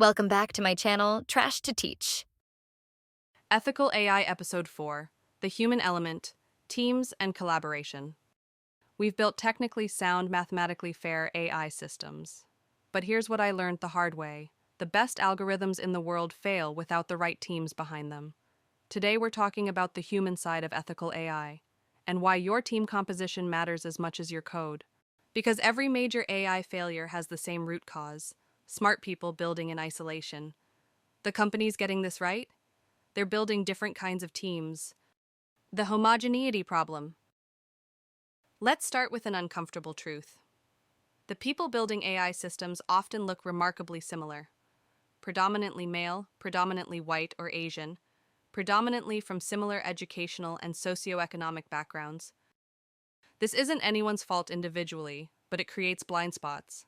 Welcome back to my channel, Trash to Teach. Ethical AI Episode 4: The Human Element, Teams and Collaboration. We've built technically sound, mathematically fair AI systems. But here's what I learned the hard way: the best algorithms in the world fail without the right teams behind them. Today we're talking about the human side of ethical AI, and why your team composition matters as much as your code. Because every major AI failure has the same root cause: smart people building in isolation. The companies getting this right? They're building different kinds of teams. The homogeneity problem. Let's start with an uncomfortable truth. The people building AI systems often look remarkably similar. Predominantly male, predominantly white or Asian, predominantly from similar educational and socioeconomic backgrounds. This isn't anyone's fault individually, but it creates blind spots.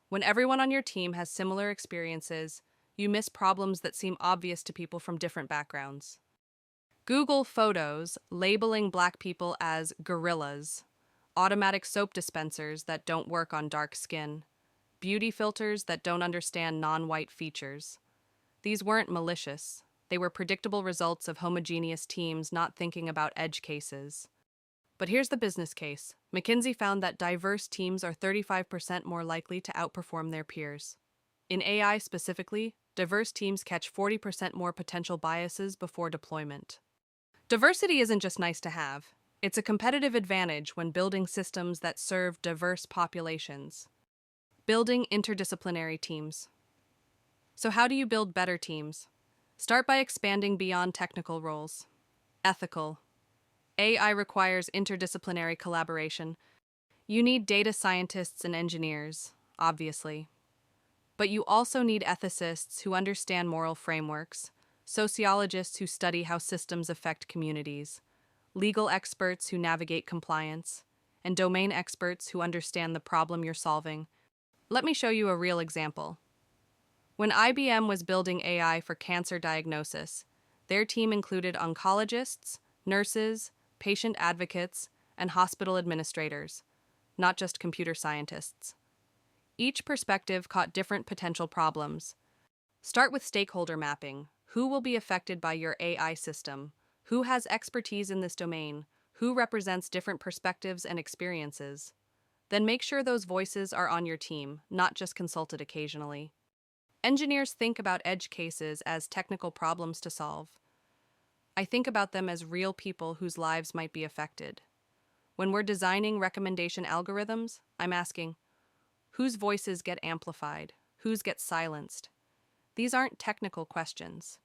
When everyone on your team has similar experiences, you miss problems that seem obvious to people from different backgrounds. Google Photos labeling Black people as gorillas, automatic soap dispensers that don't work on dark skin, beauty filters that don't understand non-white features. These weren't malicious. They were predictable results of homogeneous teams not thinking about edge cases. But here's the business case. McKinsey found that diverse teams are 35% more likely to outperform their peers. In AI specifically, diverse teams catch 40% more potential biases before deployment. Diversity isn't just nice to have. It's a competitive advantage when building systems that serve diverse populations. Building interdisciplinary teams. So how do you build better teams? Start by expanding beyond technical roles. Ethical. AI requires interdisciplinary collaboration. You need data scientists and engineers, obviously. But you also need ethicists who understand moral frameworks, sociologists who study how systems affect communities, legal experts who navigate compliance, and domain experts who understand the problem you're solving. Let me show you a real example. When IBM was building AI for cancer diagnosis, their team included oncologists, nurses, patient advocates, and hospital administrators, not just computer scientists. Each perspective caught different potential problems. Start with stakeholder mapping. Who will be affected by your AI system? Who has expertise in this domain? Who represents different perspectives and experiences? Then make sure those voices are on your team, not just consulted occasionally. Engineers think about edge cases as technical problems to solve. I think about them as real people whose lives might be affected. When we're designing recommendation algorithms, I'm asking, whose voices get amplified? Whose get silenced? These aren't technical questions.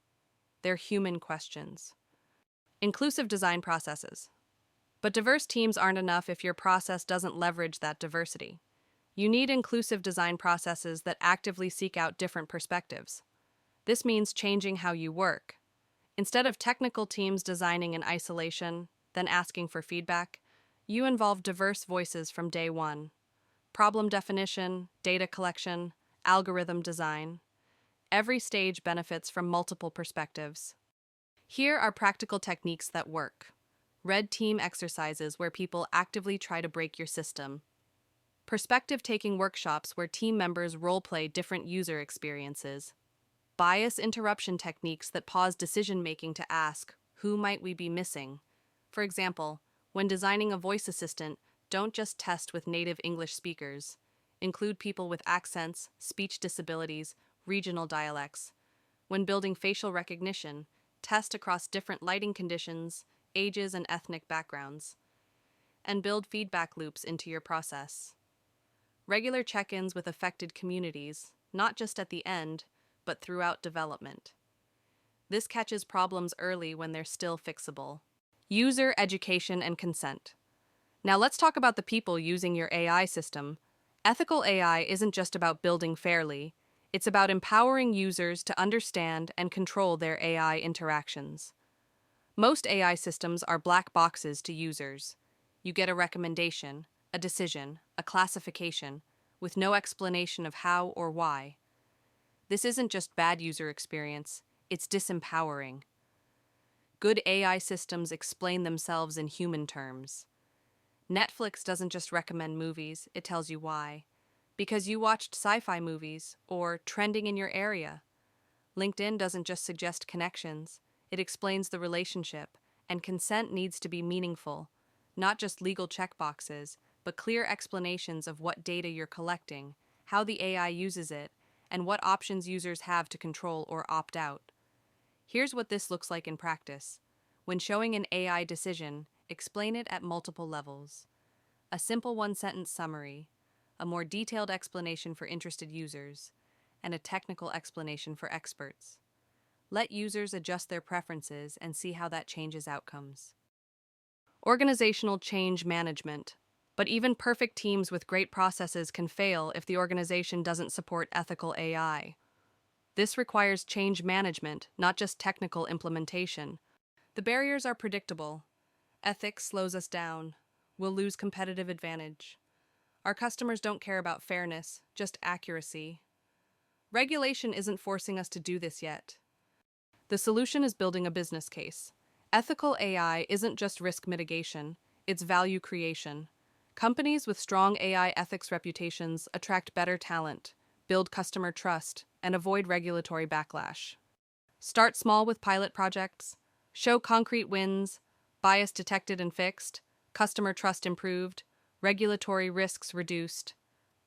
They're human questions. Inclusive design processes. But diverse teams aren't enough if your process doesn't leverage that diversity. You need inclusive design processes that actively seek out different perspectives. This means changing how you work. Instead of technical teams designing in isolation, then asking for feedback, you involve diverse voices from day one. Problem definition, data collection, algorithm design. Every stage benefits from multiple perspectives. Here are practical techniques that work. Red team exercises where people actively try to break your system. Perspective-taking workshops where team members role-play different user experiences. Bias interruption techniques that pause decision-making to ask, who might we be missing? For example, when designing a voice assistant, don't just test with native English speakers. Include people with accents, speech disabilities, regional dialects. When building facial recognition, test across different lighting conditions, ages, and ethnic backgrounds. And build feedback loops into your process. Regular check-ins with affected communities, not just at the end, but throughout development. This catches problems early when they're still fixable. User education and consent. Now let's talk about the people using your AI system. Ethical AI isn't just about building fairly. It's about empowering users to understand and control their AI interactions. Most AI systems are black boxes to users. You get a recommendation, a decision, a classification, with no explanation of how or why. This isn't just bad user experience, it's disempowering. Good AI systems explain themselves in human terms. Netflix doesn't just recommend movies, it tells you why. because you watched sci-fi movies or trending in your area. LinkedIn doesn't just suggest connections, it explains the relationship, and consent needs to be meaningful, not just legal checkboxes, but clear explanations of what data you're collecting, how the AI uses it, and what options users have to control or opt out. Here's what this looks like in practice. When showing an AI decision, explain it at multiple levels. A simple one-sentence summary, a more detailed explanation for interested users, and a technical explanation for experts. Let users adjust their preferences and see how that changes outcomes. Organizational change management. But even perfect teams with great processes can fail if the organization doesn't support ethical AI. This requires change management, not just technical implementation. The barriers are predictable. Ethics slows us down. We'll lose competitive advantage. Our customers don't care about fairness, just accuracy. Regulation isn't forcing us to do this yet. The solution is building a business case. Ethical AI isn't just risk mitigation, it's value creation. Companies with strong AI ethics reputations attract better talent, build customer trust, and avoid regulatory backlash. Start small with pilot projects, show concrete wins, bias detected and fixed, customer trust improved, regulatory risks reduced.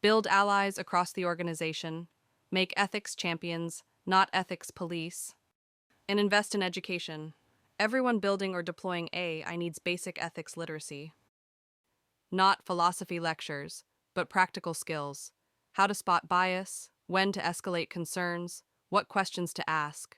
Build allies across the organization, make ethics champions, not ethics police, and invest in education. Everyone building or deploying AI needs basic ethics literacy. Not philosophy lectures, but practical skills. How to spot bias, when to escalate concerns, what questions to ask.